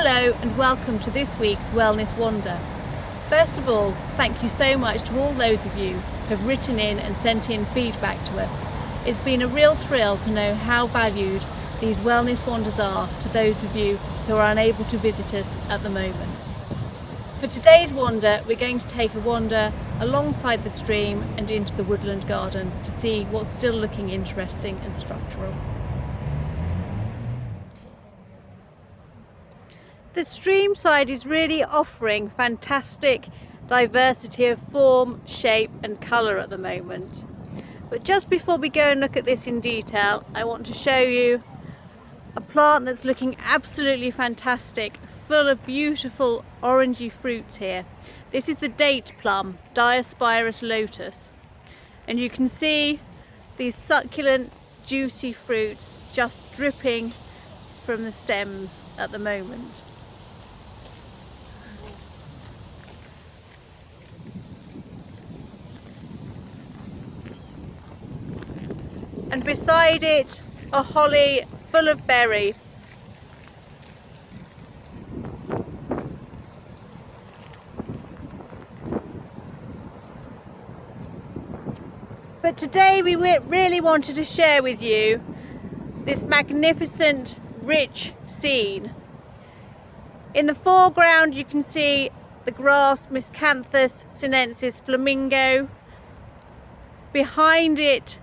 Hello and welcome to this week's Wellness Wander. First of all, thank you so much to all those of you who have written in and sent in feedback to us. It's been a real thrill to know how valued these Wellness Wanders are to those of you who are unable to visit us at the moment. For today's wander, we're going to take a wander alongside the stream and into the Woodland Garden to see what's still looking interesting and structural. The stream side is really offering fantastic diversity of form, shape and colour at the moment. But just before we go and look at this in detail, I want to show you a plant that's looking absolutely fantastic, full of beautiful orangey fruits here. This is the date plum, Diospirus lotus. And you can see these succulent, juicy fruits just dripping from the stems at the moment. And beside it, a holly full of berry. But today we really wanted to share with you this magnificent, rich scene. In the foreground you can see the grass MISCANTHUS sinensis flamingo. Behind it,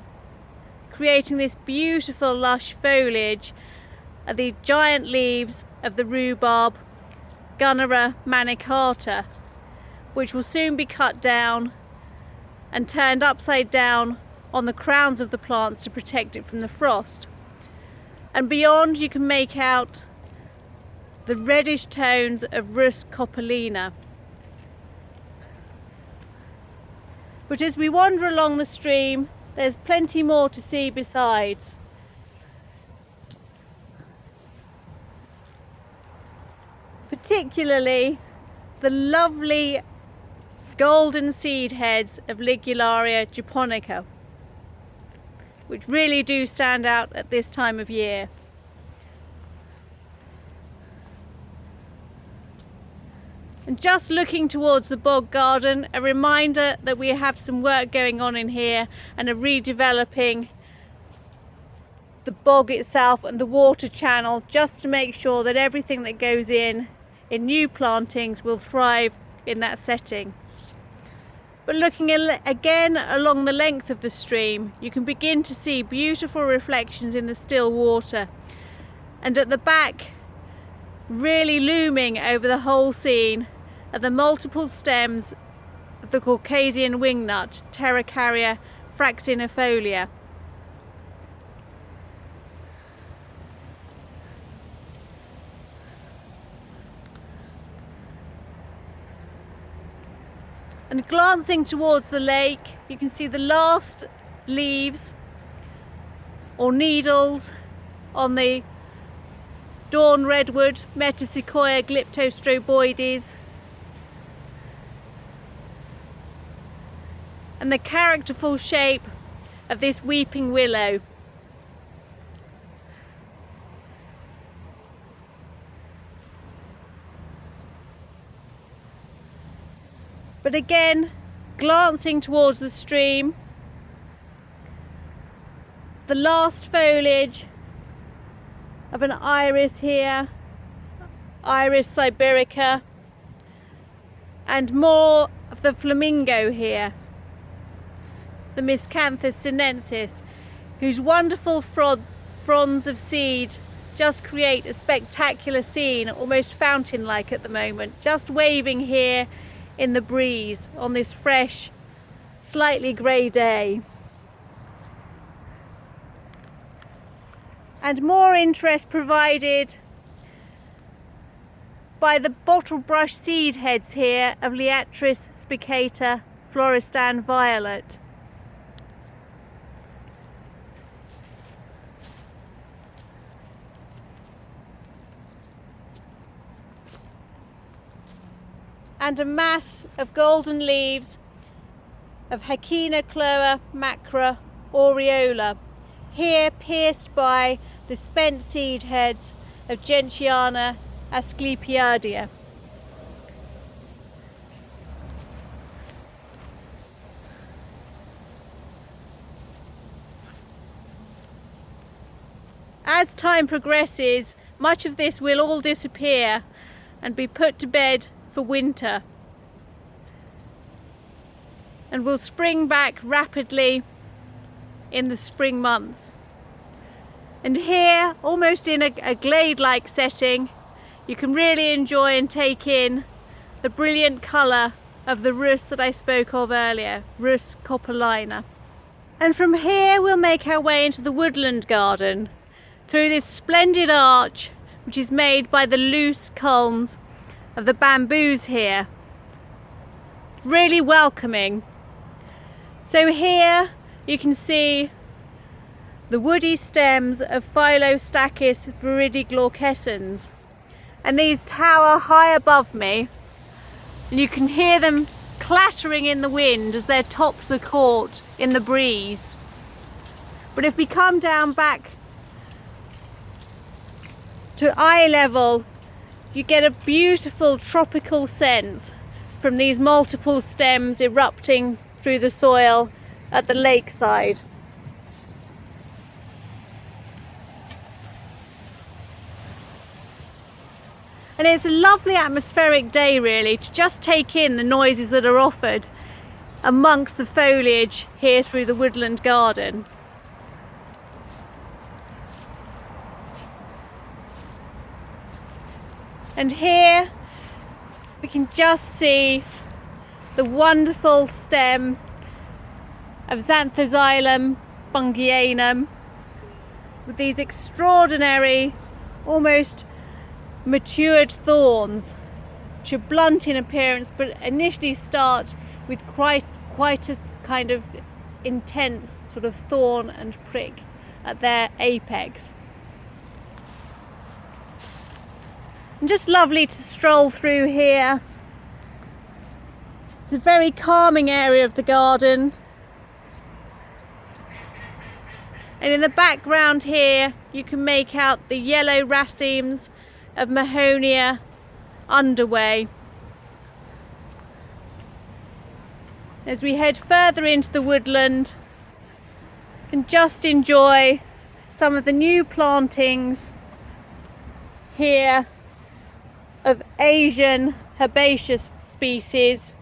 creating this beautiful lush foliage, are the giant leaves of the rhubarb, GUNNERA manicata, which will soon be cut down and turned upside down on the crowns of the plants to protect it from the frost. And beyond you can make out the reddish tones of RHUS COPALLINA. But as we wander along the stream, there's plenty more to see besides. Particularly the lovely golden seed heads of Ligularia japonica, which really do stand out at this time of year. And just looking towards the bog garden, a reminder that we have some work going on in here and are redeveloping the bog itself and the water channel, just to make sure that everything that goes in new plantings will thrive in that setting. But looking again along the length of the stream, you can begin to see beautiful reflections in the still water. And at the back, really looming over the whole scene, are the multiple stems of the Caucasian wingnut, PTEROCARYA FRAXINIFOLIA. And glancing towards the lake, you can see the last leaves or needles on the dawn redwood, MetaSequoia GLYPTOSTROBOIDES, and the characterful shape of this weeping willow. But again, glancing towards the stream, the last foliage of an iris here, Iris siberica, and more of the flamingo here, the Miscanthus sinensis, whose wonderful fronds of seed just create a spectacular scene, almost fountain-like at the moment, just waving here in the breeze on this fresh, slightly grey day. And more interest provided by the bottle brush seed heads here of Liatris spicata floristan violet. And a mass of golden leaves of AAKENOCHLOA, MACRA, AUREOLA, here pierced by the spent seed heads of GENTIANA, ASCLEPIADEA. As time progresses, much of this will all disappear and be put to bed for winter, and will spring back rapidly in the spring months. And here, almost in a glade-like setting, you can really enjoy and take in the brilliant colour of the RHUS that I spoke of earlier, RHUS COPALLINA. And from here we'll make our way into the Woodland Garden through this splendid arch which is made by the loose culms of the bamboos here. Really welcoming. So here you can see the woody stems of Phyllostachys virideglaukescens, and these tower high above me, and you can hear them clattering in the wind as their tops are caught in the breeze. But if we come down back to eye level, you get a beautiful tropical sense from these multiple stems erupting through the soil at the lakeside. And it's a lovely atmospheric day really to just take in the noises that are offered amongst the foliage here through the Woodland Garden. And here we can just see the wonderful stem of Xanthosxylum bungianum with these extraordinary, almost matured thorns, which are blunt in appearance but initially start with quite a kind of intense sort of thorn and prick at their apex. And just lovely to stroll through here. It's a very calming area of the garden. And in the background here you can make out the yellow racemes of Mahonia underway. As we head further into the woodland, you can just enjoy some of the new plantings here of Asian herbaceous species.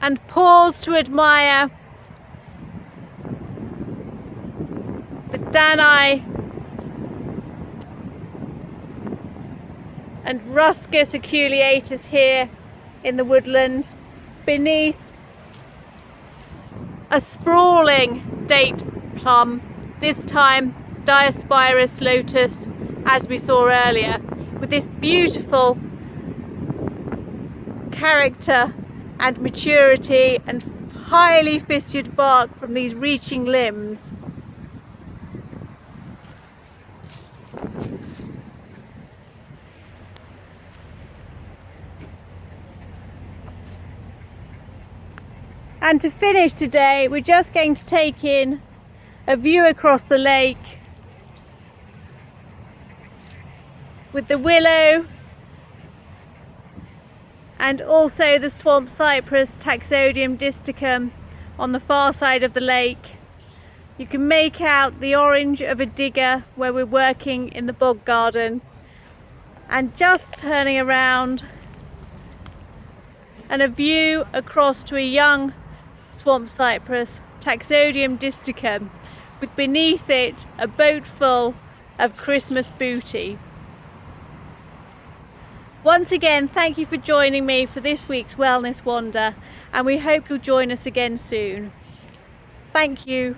And pause to admire the Danae and Ruscus aculeatus here in the woodland, beneath a sprawling date plum, this time Diospirus lotus, as we saw earlier, with this beautiful character and maturity and highly fissured bark from these reaching limbs. And to finish today, we're just going to take in a view across the lake with the willow and also the swamp cypress Taxodium disticum on the far side of the lake. You can make out the orange of a digger where we're working in the bog garden, and just turning around and a view across to a young swamp cypress Taxodium disticum with beneath it a boat full of Christmas booty. Once again, thank you for joining me for this week's Wellness Wander, and we hope you'll join us again soon. Thank you.